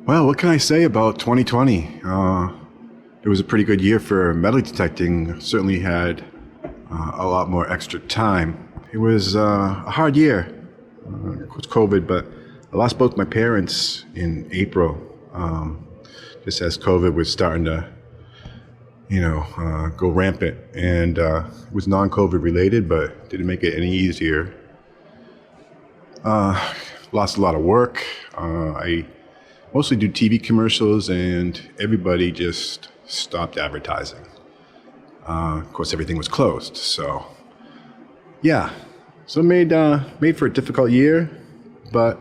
Well, what can I say about 2020? It was a pretty good year for metal detecting. Certainly had a lot more extra time. It was a hard year with COVID, but I lost both my parents in April. Just as COVID was starting to, go rampant, and it was non-COVID related, but didn't make it any easier. Lost a lot of work. I mostly do TV commercials, and everybody just stopped advertising. Of course, everything was closed. So, yeah, so made for a difficult year, but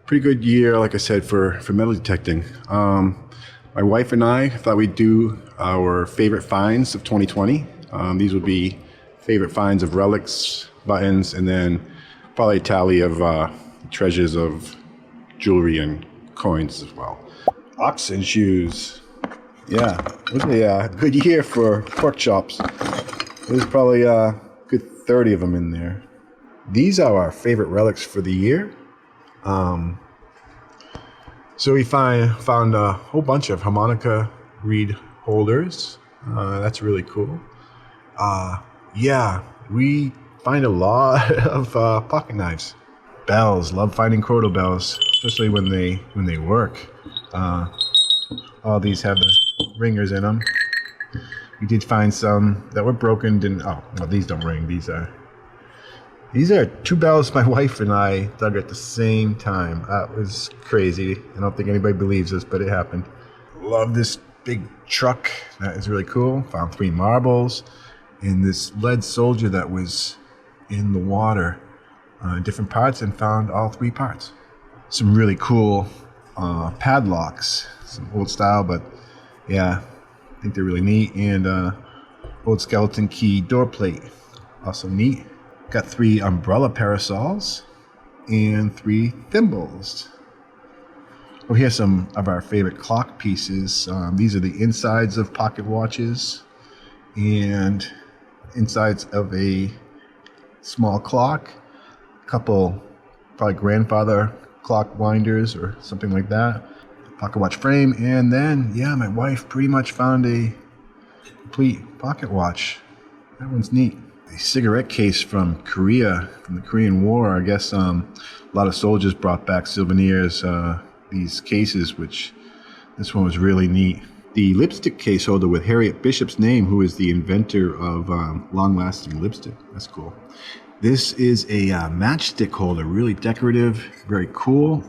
pretty good year, like I said, for metal detecting. My wife and I thought we'd do our favorite finds of 2020. These would be favorite finds of relics, buttons, and then probably a tally of treasures of jewelry and coins as well. Oxen shoes. Yeah, it was a good year for pork chops. There's probably a good 30 of them in there. These are our favorite relics for the year. So we found a whole bunch of harmonica reed holders. That's really cool. Yeah, we find a lot of pocket knives. Bells. Love finding crotal bells, especially when they work. All these have the ringers in them. We did find some that were broken. These don't ring. These are two bells my wife and I dug at the same time. That was crazy. I don't think anybody believes this, but it happened. Love this big truck. That is really cool. Found 3 marbles and this lead soldier that was in the water in different parts, and found all 3 parts. Some really cool padlocks. Some old style, but yeah, I think they're really neat. And old skeleton key door plate. Also neat. Got 3 umbrella parasols and 3 thimbles. Oh, here's some of our favorite clock pieces. These are the insides of pocket watches and insides of a small clock. A couple probably grandfather clock winders or something like that. Pocket watch frame, and then my wife pretty much found a complete pocket watch. That one's neat. A cigarette case from Korea, from the Korean War. I guess a lot of soldiers brought back souvenirs, these cases, which this one was really neat. The lipstick case holder with Harriet Bishop's name, who is the inventor of long-lasting lipstick. That's cool. This is a matchstick holder, really decorative, very cool.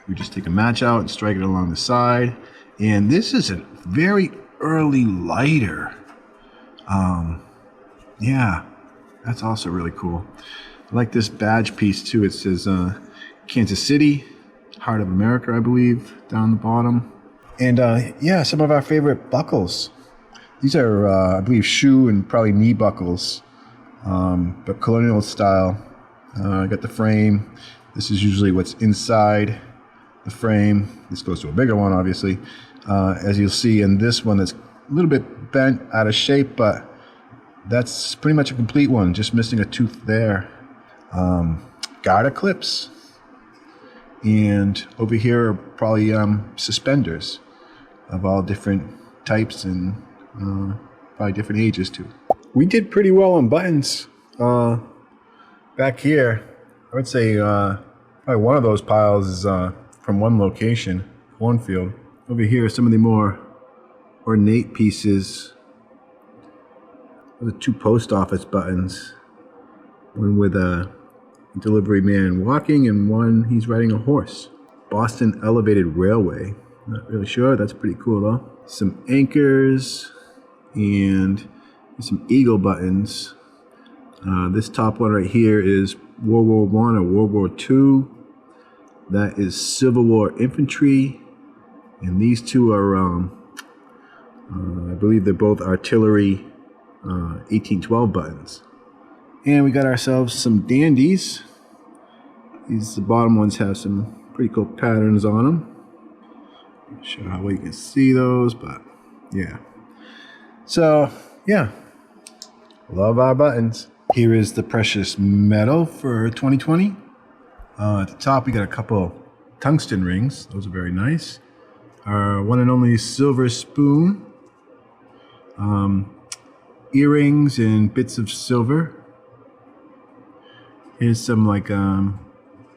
You just take a match out and strike it along the side. And this is a very early lighter. Yeah, that's also really cool. I like this badge piece too. It says Kansas City, Heart of America, I believe, down the bottom. And some of our favorite buckles. These are, I believe, shoe and probably knee buckles, but colonial style. I got the frame. This is usually what's inside the frame. This goes to a bigger one, obviously. As you'll see in this one, it's a little bit bent out of shape, but that's pretty much a complete one, just missing a tooth there. Garter clips. And over here are probably suspenders of all different types and probably different ages too. We did pretty well on buttons. Back here, I would say probably one of those piles is from one location, cornfield. Over here are some of the more ornate pieces. The 2 post office buttons. One with a delivery man walking, and one he's riding a horse. Boston Elevated Railway. Not really sure. That's pretty cool though. Some anchors and some eagle buttons. This top one right here is World War I or World War II. That is Civil War infantry, and these 2 are, I believe they're both artillery 1812 buttons. And we got ourselves some dandies. The bottom ones have some pretty cool patterns on them. Not sure how well you can see those, but yeah. So yeah, love our buttons. Here is the precious metal for 2020. At the top, we got a couple tungsten rings. Those are very nice. our one and only silver spoon, earrings and bits of silver. Here's some like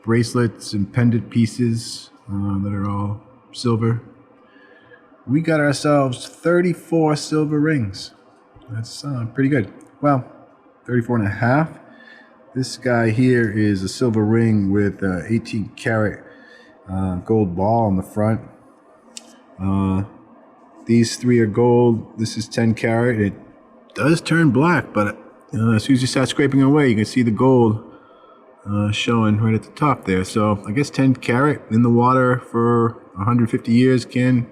bracelets and pendant pieces that are all silver. We got ourselves 34 silver rings. That's pretty good. Well, 34 and a half. This guy here is a silver ring with 18 karat gold ball on the front. These three are gold. This is 10 karat. It does turn black, but as soon as you start scraping away, you can see the gold showing right at the top there. So I guess 10 karat in the water for 150 years can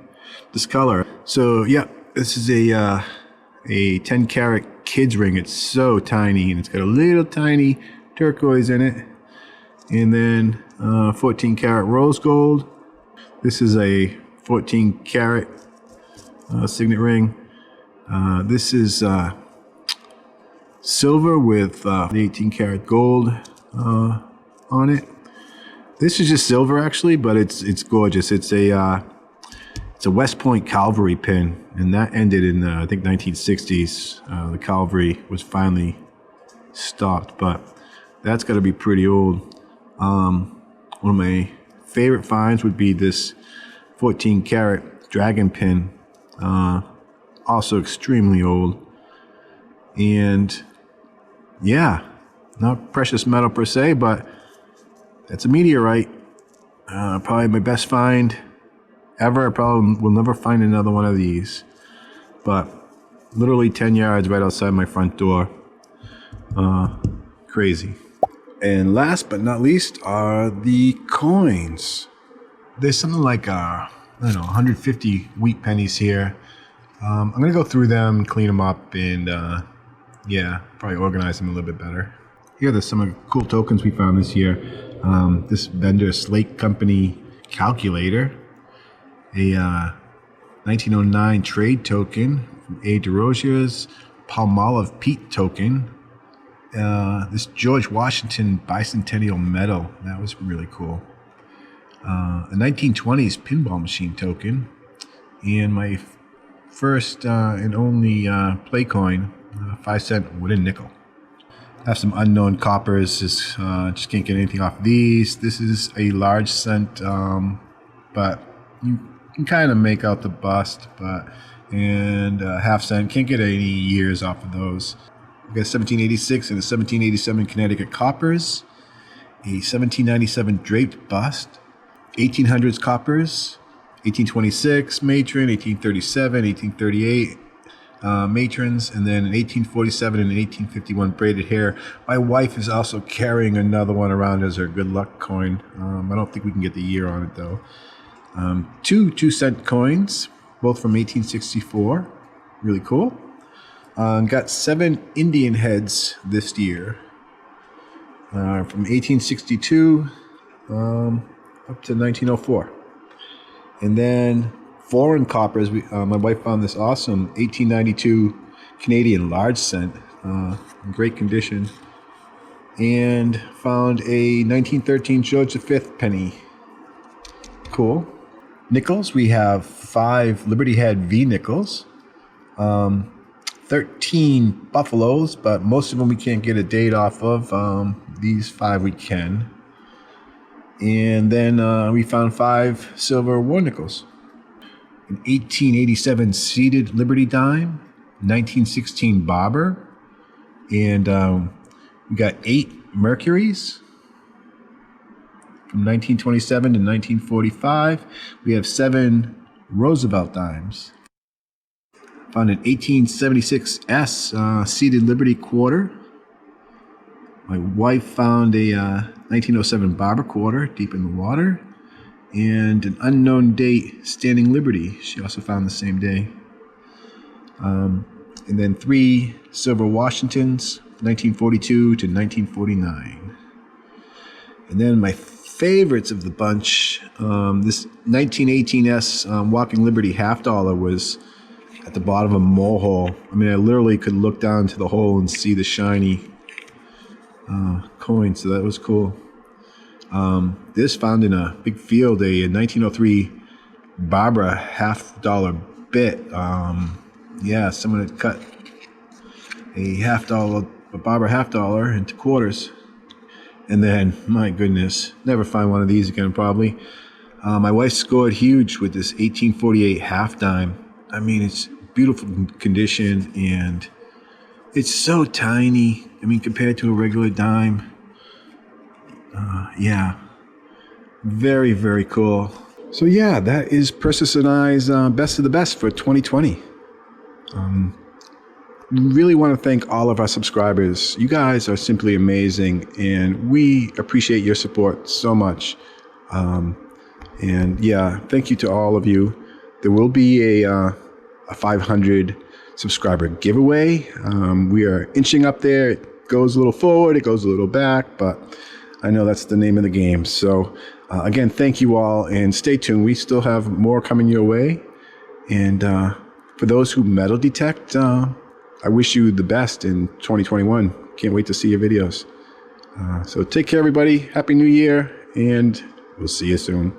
discolor. So yeah, this is a 10 karat kids ring. It's so tiny, and it's got a little tiny turquoise in it. And then 14 karat rose gold. This is a 14 karat signet ring. This is silver with 18 karat gold on it. This is just silver actually, but it's gorgeous. It's a West Point Calvary pin, and that ended in I think 1960s. The Calvary was finally stopped, but that's got to be pretty old. One of my favorite finds would be this 14 karat dragon pin, also extremely old. And yeah, not precious metal per se, but it's a meteorite. Probably my best find ever. I probably will never find another one of these, but literally 10 yards right outside my front door. Crazy. And last but not least are the coins. There's something like I don't know, 150 wheat pennies here. I'm gonna go through them, clean them up, and yeah, probably organize them a little bit better. Here are some of the cool tokens we found this year. This vendor Slate Company calculator, a 1909 trade token from A. DeRosiers, Palmolive Peat token, this George Washington bicentennial medal, that was really cool. A 1920s pinball machine token, and my first and only play coin, 5-cent wooden nickel. I have some unknown coppers, just can't get anything off these. This is a large cent, but you can kind of make out the bust, and half-cent, can't get any years off of those. We got 1786 and a 1787 Connecticut coppers, a 1797 draped bust, 1800s coppers, 1826 matron, 1837, 1838 matrons, and then in 1847 and 1851 braided hair. My wife is also carrying another one around as her good luck coin. I don't think we can get the year on it though. Two 2-cent coins, both from 1864. Really cool. Got 7 Indian heads this year, from 1862 up to 1904. And then foreign coppers, my wife found this awesome 1892 Canadian large cent, in great condition, and found a 1913 George V penny. Cool. Nickels, we have 5 Liberty Head V nickels, 13 buffaloes, but most of them we can't get a date off of. These 5 we can. And then we found 5 silver war nickels. An 1887 seeded Liberty dime, 1916 bobber, and we got 8 Mercuries from 1927 to 1945. We have 7 Roosevelt dimes. Found an 1876 S seeded Liberty quarter. My wife found a 1907 Barber quarter deep in the water, and an unknown date Standing Liberty she also found the same day. And then 3 silver Washingtons, 1942 to 1949. And then my favorites of the bunch, this 1918 S Walking Liberty half dollar was at the bottom of a mole hole. I mean, I literally could look down to the hole and see the shiny coin, so that was cool. This found in a big field, a 1903 Barbara $half bit. Yeah, someone had cut a Barbara $half into quarters. And then, my goodness, never find one of these again probably. My wife scored huge with this 1848 half dime. I mean, it's beautiful condition and it's so tiny. I mean, compared to a regular dime. Yeah, very, very cool. So yeah, that is Persis and I's best of the best for 2020. Really want to thank all of our subscribers. You guys are simply amazing, and we appreciate your support so much. And yeah, thank you to all of you. There will be a 500 subscriber giveaway. We are inching up there. It goes a little forward, it goes a little back, but I know that's the name of the game. So again, thank you all, and stay tuned. We still have more coming your way. And for those who metal detect, I wish you the best in 2021. Can't wait to see your videos. So take care, everybody. Happy New Year, and we'll see you soon.